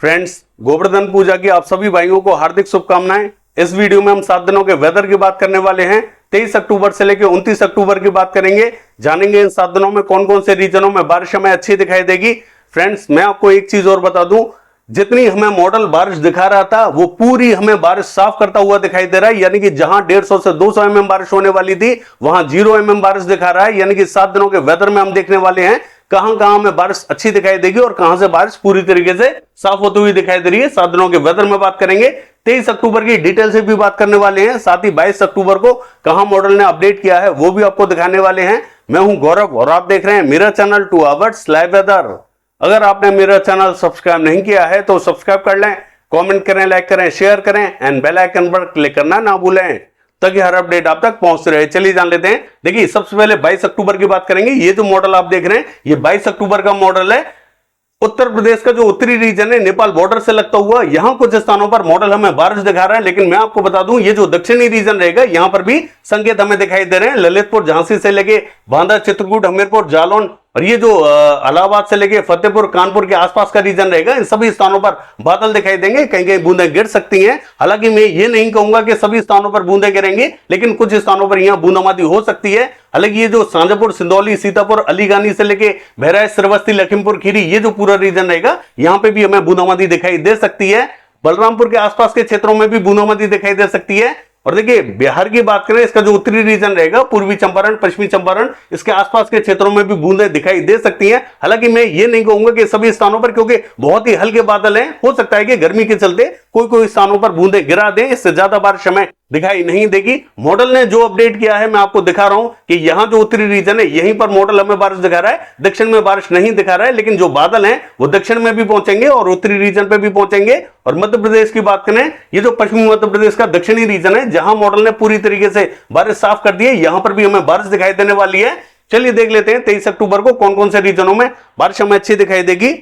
Friends, Govardhan पूजा की आप सभी भाइयों को हार्दिक शुभकामनाएं। इस वीडियो में हम 7 दिनों के वेदर की बात करने वाले हैं। 23 अक्टूबर से लेकर 29 अक्टूबर की बात करेंगे। जानेंगे इन 7 दिनों में कौन कौन से रीजनों में बारिश हमें अच्छी दिखाई देगी। फ्रेंड्स, मैं आपको एक चीज और बता दूं, जितनी हमें मॉडल बारिश दिखा रहा था वो पूरी हमें बारिश साफ करता हुआ दिखाई दे रहा है। यानी कि जहां 150 से 200 mm बारिश होने वाली थी वहां 0 mm बारिश दिखा रहा है। यानी कि 7 दिनों के वेदर में हम देखने वाले हैं कहां कहां में बारिश अच्छी दिखाई देगी और कहां से बारिश पूरी तरीके से साफ होती हुई दिखाई दे रही है। 7 दिनों के वेदर में बात करेंगे। 23 अक्टूबर की डिटेल से भी बात करने वाले हैं। साथ ही 22 अक्टूबर को कहां मॉडल ने अपडेट किया है वो भी आपको दिखाने वाले हैं। मैं हूं गौरव और आप देख रहे हैं मेरा चैनल 2 आवर्स लाइव वेदर। अगर आपने मेरा चैनल सब्सक्राइब नहीं किया है तो सब्सक्राइब कर लें, कमेंट करें, लाइक करें, शेयर करें एंड बेल आइकन पर क्लिक करना ना भूलें ताकि हर अपडेट आप तक पहुंच रहे। चलिए जान लेते हैं। देखिए, सबसे पहले 22 अक्टूबर की बात करेंगे। ये जो मॉडल आप देख रहे हैं ये 22 अक्टूबर का मॉडल है। उत्तर प्रदेश का जो उत्तरी रीजन है नेपाल बॉर्डर से लगता हुआ, यहां कुछ स्थानों पर मॉडल हमें बारिश दिखा रहा है। लेकिन मैं आपको बता दूं, ये जो दक्षिणी रीजन रहेगा यहां पर भी संकेत हमें दिखाई दे रहे हैं। ललितपुर, झांसी से लेके बांदा, चित्रकूट, हमीरपुर, जालौन और ये जो इलाहाबाद से लेके फतेहपुर, कानपुर के आसपास का रीजन रहेगा, इन सभी स्थानों पर बादल दिखाई देंगे। कहीं कहीं बूंदें गिर सकती हैं। हालांकि मैं ये नहीं कहूंगा कि सभी स्थानों पर बूंदें गिरेंगी, लेकिन कुछ स्थानों पर यहां बूंदाबांदी हो सकती है। हालांकि ये जो शाजापुर, सिंदौली, सीतापुर, अलीगानी से लेके बहराइच, श्रावस्ती, लखीमपुर खीरी, ये जो पूरा रीजन रहेगा यहां पे भी हमें बूंदाबांदी दिखाई दे सकती है। बलरामपुर के आसपास के क्षेत्रों में भी बूंदाबांदी दिखाई दे सकती है। और देखिए, बिहार की बात करें, इसका जो उत्तरी रीजन रहेगा, पूर्वी चंपारण, पश्चिमी चंपारण, इसके आसपास के क्षेत्रों में भी बूंदें दिखाई दे सकती हैं। हालांकि मैं ये नहीं कहूंगा कि सभी स्थानों पर, क्योंकि बहुत ही हल्के बादल हैं। हो सकता है कि गर्मी के चलते कोई कोई स्थानों पर बूंदें गिरा दें, इससे ज्यादा बारिश हमें दिखाई नहीं देगी। मॉडल ने जो अपडेट किया है मैं आपको दिखा रहा हूं कि यहां जो उत्तरी रीजन है यहीं पर मॉडल हमें बारिश दिखा रहा है, दक्षिण में बारिश नहीं दिखा रहा है। लेकिन जो बादल हैं वो दक्षिण में भी पहुंचेंगे और उत्तरी रीजन पे भी पहुंचेंगे। और मध्य प्रदेश की बात करें, ये जो पश्चिमी मध्य प्रदेश का दक्षिणी रीजन है जहां मॉडल ने पूरी तरीके से बारिश साफ कर दी है, यहां पर भी हमें बारिश दिखाई देने वाली है। चलिए देख लेते हैं 23 अक्टूबर को कौन कौन से रीजनों में बारिश हमें अच्छी दिखाई देगी।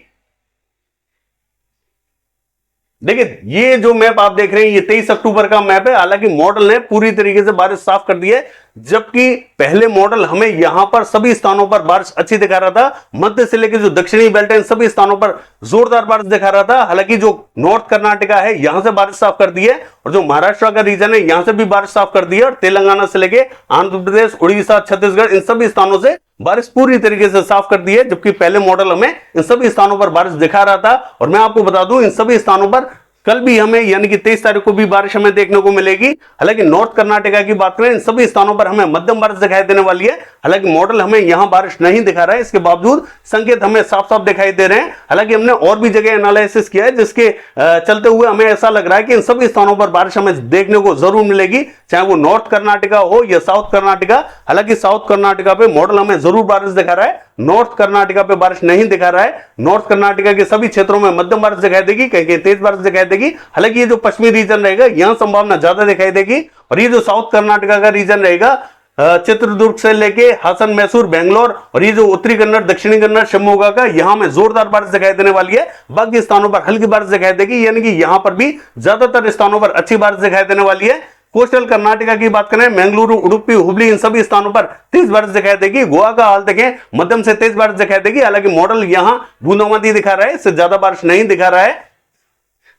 देखिए, ये जो मैप आप देख रहे हैं ये 23 अक्टूबर का मैप है। हालांकि मॉडल ने पूरी तरीके से बारिश साफ कर दी है, जबकि पहले मॉडल हमें यहां पर सभी स्थानों पर बारिश अच्छी दिखा रहा था। मध्य से लेकर जो दक्षिणी बेल्ट है सभी स्थानों पर जोरदार बारिश दिखा रहा था। हालांकि जो नॉर्थ कर्नाटका है यहां से बारिश साफ कर दी है और जो महाराष्ट्र का रीजन है यहां से भी बारिश साफ कर दी है। और तेलंगाना से लेकर आंध्र प्रदेश, उड़ीसा, छत्तीसगढ़, इन सभी स्थानों से बारिश पूरी तरीके से साफ कर दी है। जबकि पहले मॉडल हमें इन सभी स्थानों पर बारिश दिखा रहा था। और मैं आपको बता दूं, इन सभी स्थानों पर कल भी हमें यानी कि 23 तारीख को भी बारिश हमें देखने को मिलेगी। हालांकि नॉर्थ कर्नाटका की बात करें, इन सभी स्थानों पर हमें मध्यम बारिश दिखाई देने वाली है। हालांकि मॉडल हमें यहां बारिश नहीं दिखा रहा है, इसके बावजूद संकेत हमें साफ साफ दिखाई दे रहे हैं। हालांकि हमने और भी जगह एनालिसिस किया है जिसके चलते हुए हमें ऐसा लग रहा है कि इन सभी स्थानों पर बारिश हमें देखने को जरूर मिलेगी, चाहे वो नॉर्थ कर्नाटका हो या साउथ कर्नाटका। हालांकि साउथ कर्नाटका पे मॉडल हमें जरूर बारिश दिखा रहा है, नॉर्थ कर्नाटका पे बारिश नहीं दिखा रहा है। नॉर्थ कर्नाटका के सभी क्षेत्रों में मध्यम बारिश दिखाई देगी, कहीं कहीं तेज बारिश दिखाई देगी। हालांकि ये जो पश्चिमी रीजन रहेगा यहां संभावना ज्यादा दिखाई देगी। और ये जो साउथ कर्नाटका का रीजन रहेगा, चित्रदुर्ग से लेके हासन, मैसूर, बेंगलोर और ये जो उत्तरी कन्नड़, दक्षिणी कन्नड़, शिवमोगा का, यहां में जोरदार बारिश दिखाई देने वाली है। बाकी स्थानों पर हल्की बारिश दिखाई देगी, यानी कि यहां पर भी ज्यादातर स्थानों पर अच्छी बारिश दिखाई देने वाली है। कोस्टल कर्नाटका की बात करें, मंगलुरु, उडुपी, हुबली, इन सभी स्थानों पर तेज बारिश दिखाई देगी। गोवा का हाल देखें, मध्यम से तेज बारिश दिखाई देगी। हालांकि मॉडल यहां बूंदाबांदी दिखा रहा है, इससे ज्यादा बारिश नहीं दिखा रहा है।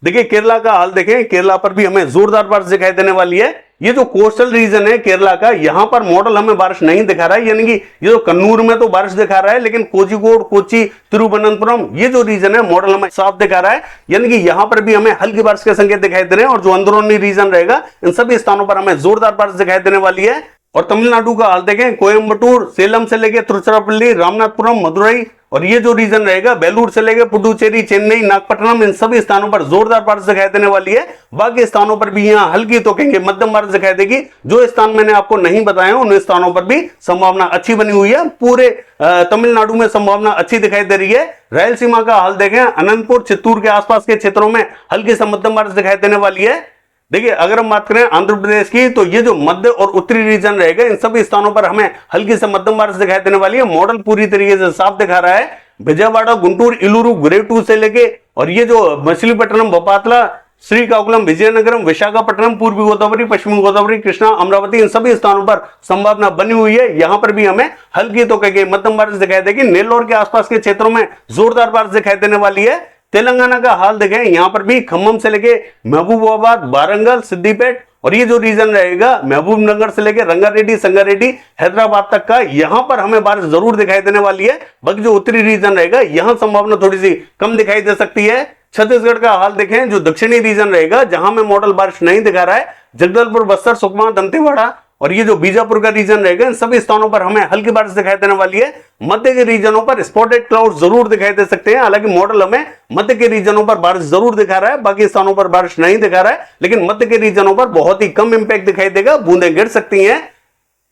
देखिए, केरला का हाल देखें, केरला पर भी हमें जोरदार बारिश दिखाई देने वाली है। ये जो कोस्टल रीजन है केरला का, यहां पर मॉडल हमें बारिश नहीं दिखा रहा है, यानी कि ये जो कन्नूर में तो बारिश दिखा रहा है, लेकिन कोझिकोड, कोच्चि, तिरुवनंतपुरम, ये जो रीजन है मॉडल हमें साफ दिखा रहा है, यानी कि यहां पर भी हमें हल्की बारिश के संकेत दिखाई दे रहे हैं। और जो अंदरूनी रीजन रहेगा इन सभी स्थानों पर हमें जोरदार बारिश दिखाई देने वाली है। और तमिलनाडु का हाल देखें, कोयम्बटूर, सेलम से लेकर तिरुचिरापल्ली, रामनाथपुरम, मदुरई और ये जो रीजन रहेगा बेलूर से लेकर पुडुचेरी, चेन्नई, नागपट्टनम, इन सभी स्थानों पर जोरदार बारिश दिखाई देने वाली है। बाकी स्थानों पर भी यहां हल्की तो कहेंगे मध्यम बारिश दिखाई देगी। जो स्थान मैंने आपको नहीं बताया उन स्थानों पर भी संभावना अच्छी बनी हुई है। पूरे तमिलनाडु में संभावना अच्छी दिखाई दे रही है। रायलसीमा का हाल देखें, अनंतपुर, चित्तूर के आसपास के क्षेत्रों में हल्की से मध्यम बारिश दिखाई देने वाली है। देखिए, अगर हम बात करें आंध्र प्रदेश की, तो ये जो मध्य और उत्तरी रीजन रहेगा इन सभी स्थानों पर हमें हल्की से मध्यम बारिश दिखाई देने वाली है। मॉडल पूरी तरीके से साफ दिखा रहा है। विजयवाड़ा, गुंटूर, इलूरू, गुरेटू से लेके और ये जो मछलीपट्टनम, बपातला, श्रीकाकुलम, विजयनगरम, विशाखापट्टनम, पूर्वी गोदावरी, पश्चिमी गोदावरी, कृष्णा, अमरावती, इन सभी स्थानों पर संभावना बनी हुई है। यहां पर भी हमें हल्की तो कहीं मध्यम बारिश दिखाई देगी। नेल्लोर के आसपास के क्षेत्रों में जोरदार बारिश दिखाई देने वाली है। तेलंगाना का हाल देखें, यहां पर भी खम्मम से लेके महबूबाबाद, वारंगल, सिद्दीपेट और ये जो रीजन रहेगा महबूबनगर से लेके रंगारेड्डी, संगारेड्डी, हैदराबाद तक का, यहां पर हमें बारिश जरूर दिखाई देने वाली है। बाकी जो उत्तरी रीजन रहेगा यहां संभावना थोड़ी सी कम दिखाई दे सकती है। छत्तीसगढ़ का हाल देखें, जो दक्षिणी रीजन रहेगा जहां में मॉडल बारिश नहीं दिखा रहा है, जगदलपुर, बस्तर, सुकमा, दंतेवाड़ा और ये जो बीजापुर का रीजन रहेगा, इन सभी स्थानों पर हमें हल्की बारिश दिखाई देने वाली है। मध्य के रीजनों पर स्पॉटेड क्लाउड जरूर दिखाई दे सकते हैं, हालांकि मॉडल हमें मध्य के रीजनों पर बारिश जरूर दिखा रहा है, बाकी स्थानों पर बारिश नहीं दिखा रहा है, लेकिन मध्य के रीजनों पर बहुत ही कम इंपैक्ट दिखाई देगा, बूंदें गिर सकती हैं।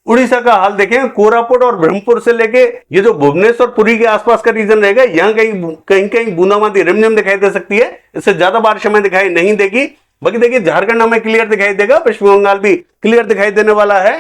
उड़ीसा का हाल देखें, कोरापुट और ब्रह्मपुर से लेके ये जो भुवनेश्वर, पुरी के आसपास का रीजन रहेगा, यहां कहीं कहीं बूंदाबांदी रिमझिम दिखाई दे सकती है, इससे ज्यादा बारिश हमें दिखाई नहीं देगी। बाकी देखिए झारखंड हमें क्लियर दिखाई देगा, पश्चिम बंगाल भी क्लियर दिखाई देने वाला है।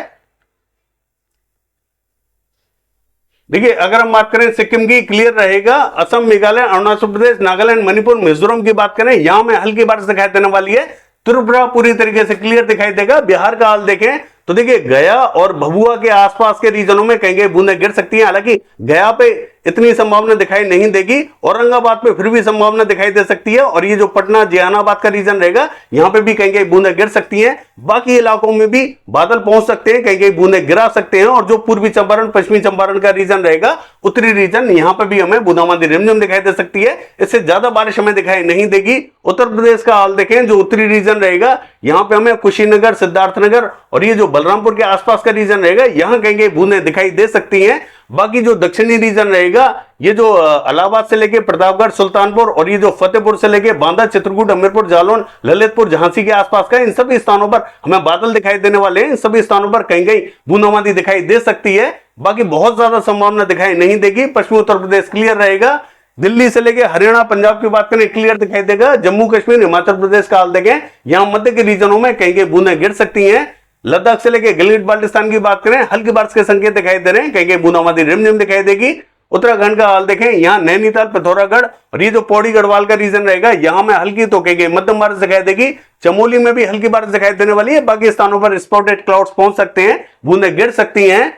देखिए अगर हम बात करें सिक्किम की, क्लियर रहेगा। असम, मेघालय, अरुणाचल प्रदेश, नागालैंड, मणिपुर, मिजोरम की बात करें, यहां में हल्की बारिश दिखाई देने वाली है। त्रिपुरा पूरी तरीके से क्लियर दिखाई देगा। बिहार का हाल देखें तो देखिए गया और भभुआ के आसपास के रीजनों में कहीं कहीं बूंदें गिर सकती हैं, हालांकि गया पे इतनी संभावना दिखाई नहीं देगी, औरंगाबाद पे फिर भी संभावना दिखाई दे सकती है, और ये जो पटना, जहानाबाद का रीजन रहेगा यहां पे भी कहीं कहीं बूंदें गिर सकती हैं। बाकी इलाकों में भी बादल पहुंच सकते हैं, कहीं कहीं बूंदें गिरा सकते हैं, और जो पूर्वी चंपारण, पश्चिमी चंपारण का रीजन रहेगा, उत्तरी रीजन, यहां पर भी हमें बूंदाबांदी रिमझिम दिखाई दे सकती है, इससे ज्यादा बारिश हमें दिखाई नहीं देगी। उत्तर प्रदेश का हाल देखें, जो उत्तरी रीजन रहेगा यहां पे हमें कुशीनगर, सिद्धार्थनगर और ये जो बलरामपुर के आसपास का रीजन रहेगा, यहां कहीं कहीं बूंदें दिखाई दे सकती हैं। बाकी जो दक्षिणी रीजन रहेगा, ये जो इलाहाबाद से लेके प्रतापगढ़, सुल्तानपुर और ये जो फतेहपुर से लेके बांदा, चित्रकूट, हमीरपुर, जालौन, ललितपुर, झांसी के आसपास का, इन सभी स्थानों पर हमें बादल दिखाई देने वाले हैं। इन सभी स्थानों पर कहीं कहीं बूंदाबांदी दिखाई दे सकती है, बाकी बहुत ज्यादा संभावना दिखाई नहीं देगी। पश्चिमी उत्तर प्रदेश क्लियर रहेगा। दिल्ली से लेके हरियाणा, पंजाब की बात करें, क्लियर दिखाई देगा। जम्मू कश्मीर, हिमाचल प्रदेश का हाल देखें, यहां मध्य के रीजनों में कहीं कहीं बूंदें गिर सकती हैं। लद्दाख से लेके गिलगिट बाल्टिस्तान की बात करें, हल्की बारिश के संकेत दिखाई दे रहे हैं, कहीं कहीं बूंदाबांदी रिमझिम दिखाई देगी। उत्तराखंड का हाल देखें, यहां नैनीताल, पिथौरागढ़ और ये जो पौड़ी गढ़वाल का रीजन रहेगा, यहां में हल्की तो कहीं मध्यम बारिश दिखाई देगी। चमोली में भी हल्की बारिश दिखाई देने वाली है, बाकी स्थानों पर स्पॉटेड क्लाउड्स पहुंच सकते हैं, बूंदें गिर सकती हैं।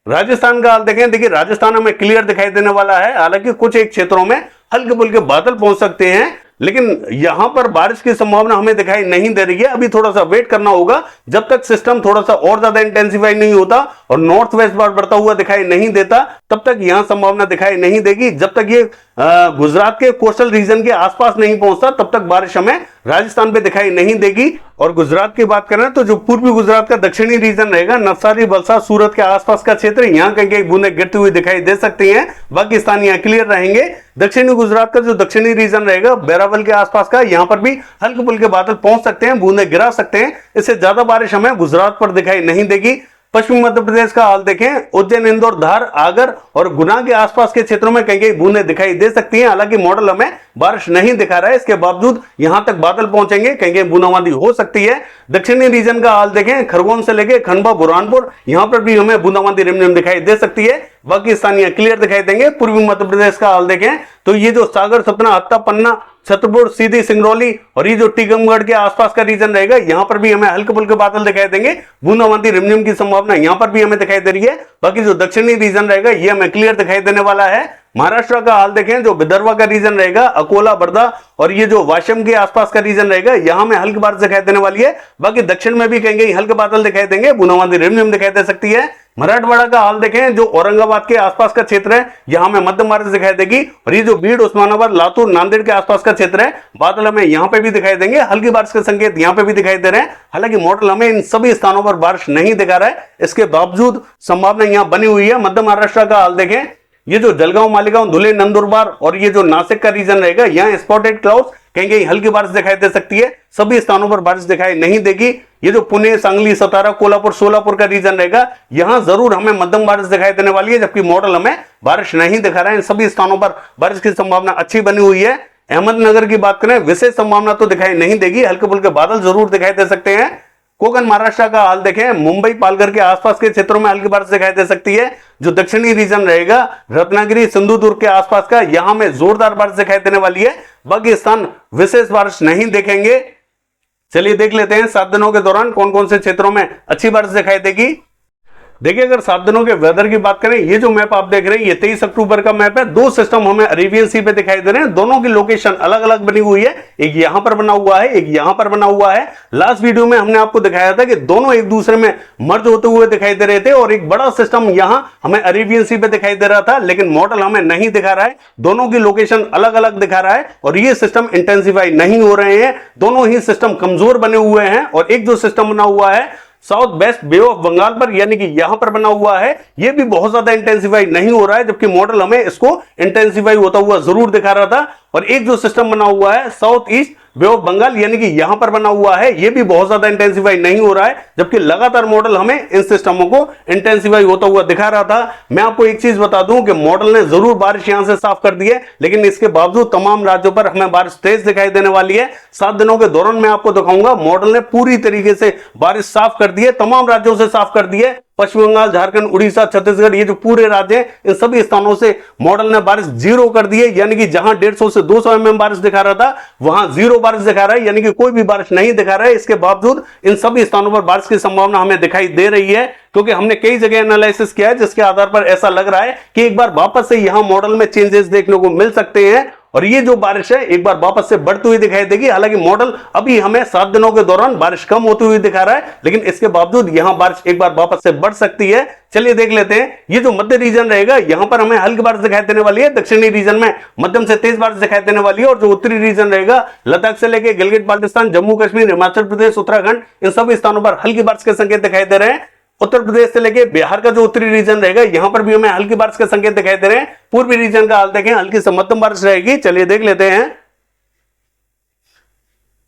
राजस्थान का हाल देखें, देखिए राजस्थान में क्लियर दिखाई देने वाला है, हालांकि कुछ एक क्षेत्रों में हल्के फुल्के बादल पहुंच सकते हैं, लेकिन यहां पर बारिश की संभावना हमें दिखाई नहीं दे रही है। अभी थोड़ा सा वेट करना होगा, जब तक सिस्टम थोड़ा सा और ज्यादा इंटेंसिफाई नहीं होता और नॉर्थ वेस्ट बार बढ़ता हुआ दिखाई नहीं देता, तब तक यहां संभावना दिखाई नहीं देगी। जब तक ये गुजरात के कोस्टल रीजन के आसपास नहीं पहुंचता, तब तक बारिश हमें राजस्थान पे दिखाई नहीं देगी। और गुजरात की बात करें तो जो पूर्वी गुजरात का दक्षिणी रीजन रहेगा, नवसारी, वलसाड, सूरत के आसपास का क्षेत्र, यहां कहीं कहीं बूंदें गिरती हुई दिखाई दे सकती हैं, बाकी स्थान यहां क्लियर रहेंगे। दक्षिणी गुजरात का जो दक्षिणी रीजन रहेगा, वेरावल के आसपास का, यहां पर भी हल्के फुल्के बादल पहुंच सकते हैं, बूंदें गिरा सकते हैं, इससे ज्यादा बारिश हमें गुजरात पर दिखाई नहीं देगी। पश्चिमी मध्य प्रदेश का हाल देखें, उज्जैन, इंदौर, धार, आगर और गुना के आसपास के क्षेत्रों में कहीं कहीं बूंदें दिखाई दे सकती हैं, हालांकि मॉडल हमें बारिश नहीं दिखा रहा है, इसके बावजूद यहां तक बादल पहुंचेंगे, कहीं कहीं बूंदाबांदी हो सकती है। दक्षिणी रीजन का हाल देखें, खरगोन से लेके खंडवा, बुरहानपुर, यहां पर भी हमें बूंदाबांदी रिमझिम दिखाई दे सकती है, बाकी स्थान यहां क्लियर दिखाई देंगे। पूर्वी मध्य प्रदेश का हाल देखें तो ये जो सागर, सतना, हत्ता, पन्ना, छतरपुर, सीधी, सिंगरौली और ये जो टीकमगढ़ के आसपास का रीजन रहेगा, यहां पर भी हमें हल्के फुल्के बादल दिखाई देंगे, बूंदाबांदी रिमझिम की संभावना यहां पर भी हमें दिखाई दे रही है। बाकी जो दक्षिणी रीजन रहेगा ये हमें क्लियर दिखाई देने वाला है। महाराष्ट्र का हाल देखें, जो विदर्भ का रीजन रहेगा, अकोला, वर्धा और ये जो वाशिम के आसपास का रीजन रहेगा, यहां में हल्की बारिश दिखाई देने वाली है, बाकी दक्षिण में भी कहीं कहीं हल्के बादल दिखाई देंगे, बूंदाबांदी रिमझिम दिखाई दे सकती है। मराठवाड़ा का हाल देखें, जो औरंगाबाद के आसपास का क्षेत्र है, यहां में मध्यम बारिश दिखाई देगी, और ये जो बीड़, उस्मानाबाद, लातूर, नांदेड़ के आसपास का क्षेत्र है, बादल हमें यहां पे भी दिखाई देंगे, हल्की बारिश के संकेत यहां पे भी दिखाई दे रहे हैं, हालांकि मॉडल हमें इन सभी स्थानों पर बारिश नहीं दिखा रहा है, इसके बावजूद संभावना यहां बनी हुई है। मध्य महाराष्ट्र का हाल देखें, ये जो जलगांव, मालेगांव, धुले, नंदुरबार और ये जो नासिक का रीजन रहेगा, यहां स्पॉटेड क्लाउड्स कहीं कहीं हल्की बारिश दिखाई दे सकती है, सभी स्थानों पर बारिश दिखाई नहीं देगी। ये जो पुणे, सांगली, सतारा, कोल्हापुर, सोलापुर का रीजन रहेगा, यहां जरूर हमें मध्यम बारिश दिखाई देने वाली है, जबकि मॉडल हमें बारिश नहीं दिखा रहा है। इन सभी स्थानों पर बारिश की संभावना अच्छी बनी हुई है। अहमदनगर की बात करें, विशेष संभावना तो दिखाई नहीं देगी, हल्के फुल्के बादल जरूर दिखाई दे सकते हैं। कोकण महाराष्ट्र का हाल देखें, मुंबई, पालघर के आसपास के क्षेत्रों में हल्की बारिश दिखाई दे सकती है। जो दक्षिणी रीजन रहेगा, रत्नागिरी, सिंधुदुर्ग के आसपास का, यहां में जोरदार बारिश दिखाई देने वाली है, बाकी स्थान विशेष बारिश नहीं देखेंगे। चलिए देख लेते हैं 7 दिनों के दौरान कौन कौन से क्षेत्रों में अच्छी बारिश दिखाई देगी। देखिए अगर 7 दिनों के वेदर की बात करें, ये जो मैप आप देख रहे हैं ये 23 अक्टूबर का मैप है। दो सिस्टम हमें अरेबियन सी पे दिखाई दे रहे हैं, दोनों की लोकेशन अलग अलग बनी हुई है, एक यहां पर बना हुआ है, एक यहां पर बना हुआ है। लास्ट वीडियो में हमने आपको दिखाया था कि दोनों एक दूसरे में मर्ज होते हुए दिखाई दे रहे थे और एक बड़ा सिस्टम यहां हमें अरेबियन सी पे दिखाई दे रहा था, लेकिन मॉडल हमें नहीं दिखा रहा है, दोनों की लोकेशन अलग अलग दिखा रहा है और ये सिस्टम इंटेंसिफाई नहीं हो रहे हैं, दोनों ही सिस्टम कमजोर बने हुए हैं। और एक जो सिस्टम बना हुआ है south west bay of Bengal पर, यानी कि यहां पर बना हुआ है, यह भी बहुत ज्यादा इंटेंसिफाई नहीं हो रहा है, जबकि मॉडल हमें इसको इंटेंसिफाई होता हुआ जरूर दिखा रहा था। और एक जो सिस्टम बना हुआ है south east bay of Bengal, यानी कि यहां पर बना हुआ है, यह भी बहुत ज्यादा इंटेंसिफाई नहीं हो रहा है, जबकि लगातार मॉडल हमें इन सिस्टमों को इंटेंसिफाई होता हुआ दिखा रहा था। मैं आपको एक चीज बता दूं कि मॉडल ने जरूर बारिश यहां से साफ कर दी है, लेकिन इसके बावजूद तमाम राज्यों पर हमें बारिश तेज दिखाई देने वाली है। 7 दिनों के दौरान मैं आपको दिखाऊंगा मॉडल ने पूरी तरीके से बारिश साफ कर दी है, तमाम राज्यों से साफ कर दी है। पश्चिम बंगाल, झारखंड, उड़ीसा, छत्तीसगढ़, ये जो पूरे राज्य हैं, इन सभी स्थानों से मॉडल ने बारिश जीरो कर दी है, यानी कि जहां 150 से 200 mm बारिश दिखा रहा था वहां जीरो बारिश दिखा रहा है, यानी कि कोई भी बारिश नहीं दिखा रहा है। इसके बावजूद इन सभी स्थानों पर बारिश की संभावना हमें दिखाई दे रही है, क्योंकि हमने कई जगह एनालिसिस किया है जिसके आधार पर ऐसा लग रहा है कि एक बार वापस से यहां मॉडल में चेंजेस देखने को मिल सकते हैं और ये जो बारिश है एक बार वापस से बढ़ती हुई दिखाई देगी। हालांकि मॉडल अभी हमें 7 दिनों के दौरान बारिश कम होती हुई दिखा रहा है, लेकिन इसके बावजूद यहां बारिश एक बार वापस से बढ़ सकती है। चलिए देख लेते हैं। ये जो मध्य रीजन रहेगा यहां पर हमें हल्की बारिश दिखाई देने वाली है, दक्षिणी रीजन में मध्यम से तेज बारिश दिखाई देने वाली है, और जो उत्तरी रीजन रहेगा लद्दाख से लेकर गिलगित बाल्टिस्तान, जम्मू कश्मीर, हिमाचल प्रदेश, उत्तराखंड, इन सभी स्थानों पर हल्की बारिश के संकेत दिखाई दे रहे हैं। उत्तर प्रदेश से लेके बिहार का जो उत्तरी रीजन रहेगा यहां पर भी हमें हल्की बारिश के संकेत दिखाई दे रहे हैं। पूर्वी रीजन का हाल देखें, हल्की से मध्यम बारिश रहेगी। चलिए देख लेते हैं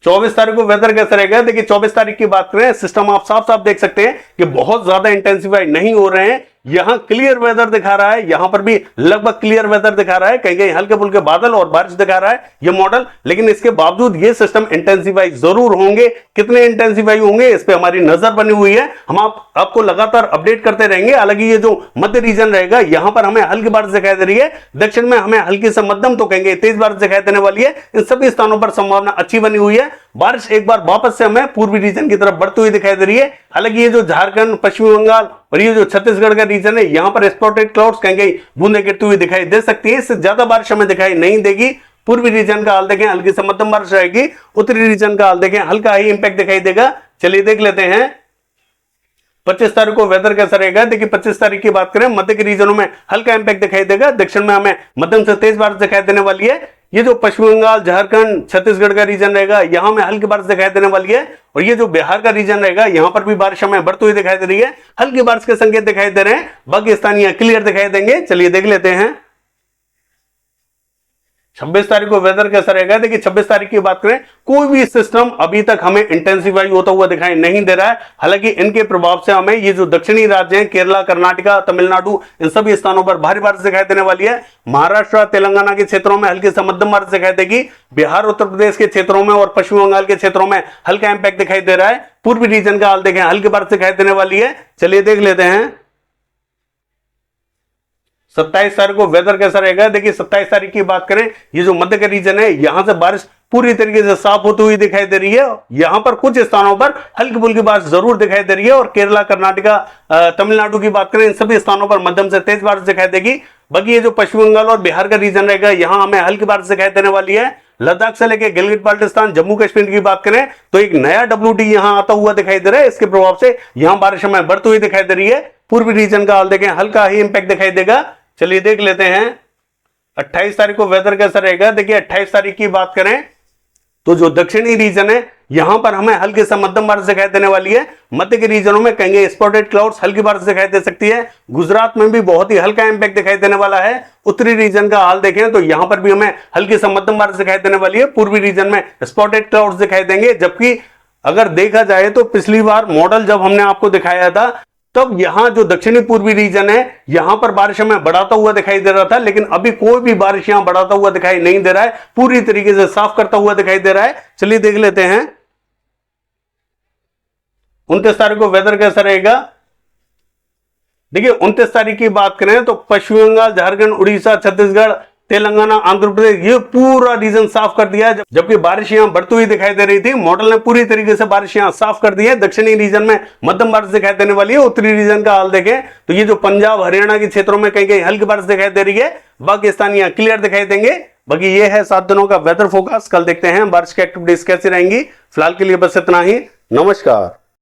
24 तारीख को वेदर कैसा रहेगा। देखिए 24 तारीख की बात करें, सिस्टम आप साफ साफ देख सकते हैं कि बहुत ज्यादा इंटेंसिफाई नहीं हो रहे हैं, यहां क्लियर वेदर दिखा रहा है, यहां पर भी लगभग क्लियर वेदर दिखा रहा है, कहीं कहीं हल्के फुल्के बादल और बारिश दिखा रहा है ये मॉडल, लेकिन इसके बावजूद ये सिस्टम इंटेंसिफाई जरूर होंगे। कितने इंटेंसिफाई होंगे इस पे हमारी नजर बनी हुई है, हम आपको लगातार अपडेट करते रहेंगे। हालांकि ये जो मध्य रीजन रहेगा यहां पर हमें हल्की बारिश दिखाई दे रही है, दक्षिण में हमें हल्की से मध्यम तो कहेंगे तेज बारिश दिखाई देने वाली है। इन सभी स्थानों पर संभावना अच्छी बनी हुई है, बारिश एक बार वापस से हमें पूर्वी रीजन की तरफ बढ़ती हुई दिखाई दे रही है। हालांकि ये जो झारखंड, पश्चिम बंगाल और ये जो छत्तीसगढ़ का रीजन है यहां पर स्पॉटेड क्लाउड्स कहीं कहीं बूंदें गिरती हुई दिखाई दे सकती है, इससे ज्यादा बारिश हमें दिखाई नहीं देगी। पूर्वी रीजन का हाल देखें, हल्की से मध्यम बारिश रहेगी। उत्तरी रीजन का हाल देखें, हल्का ही इंपैक्ट दिखाई देगा। चलिए देख लेते हैं 25 तारीख को वेदर कैसा रहेगा। देखिए 25 तारीख की बात करें, मध्य के रीजनों में हल्का इंपैक्ट दिखाई देगा, दक्षिण में हमें मध्यम से तेज बारिश दिखाई देने वाली है। ये जो पश्चिम बंगाल, झारखंड, छत्तीसगढ़ का रीजन रहेगा यहां में हल्की बारिश दिखाई देने वाली है, और ये जो बिहार का रीजन रहेगा यहां पर भी बारिश हमें बढ़ती हुई दिखाई दे रही है, हल्की बारिश के संकेत दिखाई दे रहे हैं, बाकी स्थानीय क्लियर दिखाई देंगे। चलिए देख लेते हैं 26 तारीख को वेदर कैसा रहेगा। देखिए 26 तारीख की बात करें, कोई भी सिस्टम अभी तक हमें इंटेंसिफाई होता हुआ दिखाई नहीं दे रहा है। हालांकि इनके प्रभाव से हमें ये जो दक्षिणी राज्य हैं, केरला, कर्नाटका, तमिलनाडु, इन सभी स्थानों पर भारी बारिश दिखाई देने वाली है। महाराष्ट्र, तेलंगाना के क्षेत्रों में हल्की से मध्यम बारिश दिखाई देगी। बिहार, उत्तर प्रदेश के क्षेत्रों में और पश्चिम बंगाल के क्षेत्रों में हल्का इंपैक्ट दिखाई दे रहा है। पूर्वी रीजन का हाल देखें, हल्की बारिश दिखाई देने वाली है। चलिए देख लेते हैं 27 तारीख को वेदर कैसा रहेगा। देखिए 27 तारीख की बात करें, ये जो मध्य का रीजन है यहां से बारिश पूरी तरीके से साफ होती हुई दिखाई दे रही है। यहां पर कुछ स्थानों पर हल्की फुल्की बारिश जरूर दिखाई दे रही है, और केरला, कर्नाटका, तमिलनाडु की बात करें, इन सभी स्थानों पर मध्यम से तेज बारिश दिखाई देगी। बाकी ये जो पश्चिम बंगाल और बिहार का रीजन रहेगा यहां हमें हल्की बारिश दिखाई देने वाली है। लद्दाख से लेकर गिलगित बाल्टिस्तान, जम्मू कश्मीर की बात करें तो एक नया WD यहां आता हुआ दिखाई दे रहा है, इसके प्रभाव से यहां बारिश हमें बढ़ती हुई दिखाई दे रही है। पूर्वी रीजन का हाल देखें, हल्का ही इंपैक्ट दिखाई देगा। चलिए देख लेते हैं 28 तारीख को वेदर कैसा रहेगा। देखिए 28 तारीख की बात करें तो जो दक्षिणी रीजन है यहां पर हमें हल्की से मध्यम बारिश दिखाई देने वाली है। मध्य के रीजनों में कहेंगे स्पॉटेड क्लाउड्स, हल्की बारिश दिखाई दे सकती है। गुजरात में भी बहुत ही हल्का इंपैक्ट दिखाई देने वाला है। उत्तरी रीजन का हाल देखें तो यहां पर भी हमें हल्की से मध्यम बारिश दिखाई देने वाली है। पूर्वी रीजन में स्पॉटेड क्लाउड्स दिखाई देंगे, जबकि अगर देखा जाए तो पिछली बार मॉडल जब हमने आपको दिखाया था तब यहां जो दक्षिणी पूर्वी रीजन है यहां पर बारिश हमें बढ़ाता हुआ दिखाई दे रहा था, लेकिन अभी कोई भी बारिश यहां बढ़ाता हुआ दिखाई नहीं दे रहा है, पूरी तरीके से साफ करता हुआ दिखाई दे रहा है। चलिए देख लेते हैं 29 तारीख को वेदर कैसा रहेगा। देखिए 29 तारीख की बात करें तो पश्चिम बंगाल, झारखंड, उड़ीसा, छत्तीसगढ़, तेलंगाना, आंध्र प्रदेश, ये पूरा रीजन साफ कर दिया है। जबकि बारिश यहां बढ़ती हुई दिखाई दे रही थी, मॉडल ने पूरी तरीके से बारिश यहां साफ कर दी है। दक्षिणी रीजन में मध्यम बारिश दिखाई देने वाली है। उत्तरी रीजन का हाल देखें तो ये जो पंजाब हरियाणा के क्षेत्रों में कहीं कहीं हल्की बारिश दिखाई दे रही है, बाकी स्थान यहां क्लियर दिखाई देंगे। बाकी ये है 7 दिनों का वेदर फोरकास्ट। कल देखते हैं बारिश की एक्टिविटीज कैसी रहेंगी। फिलहाल के लिए बस इतना ही। नमस्कार।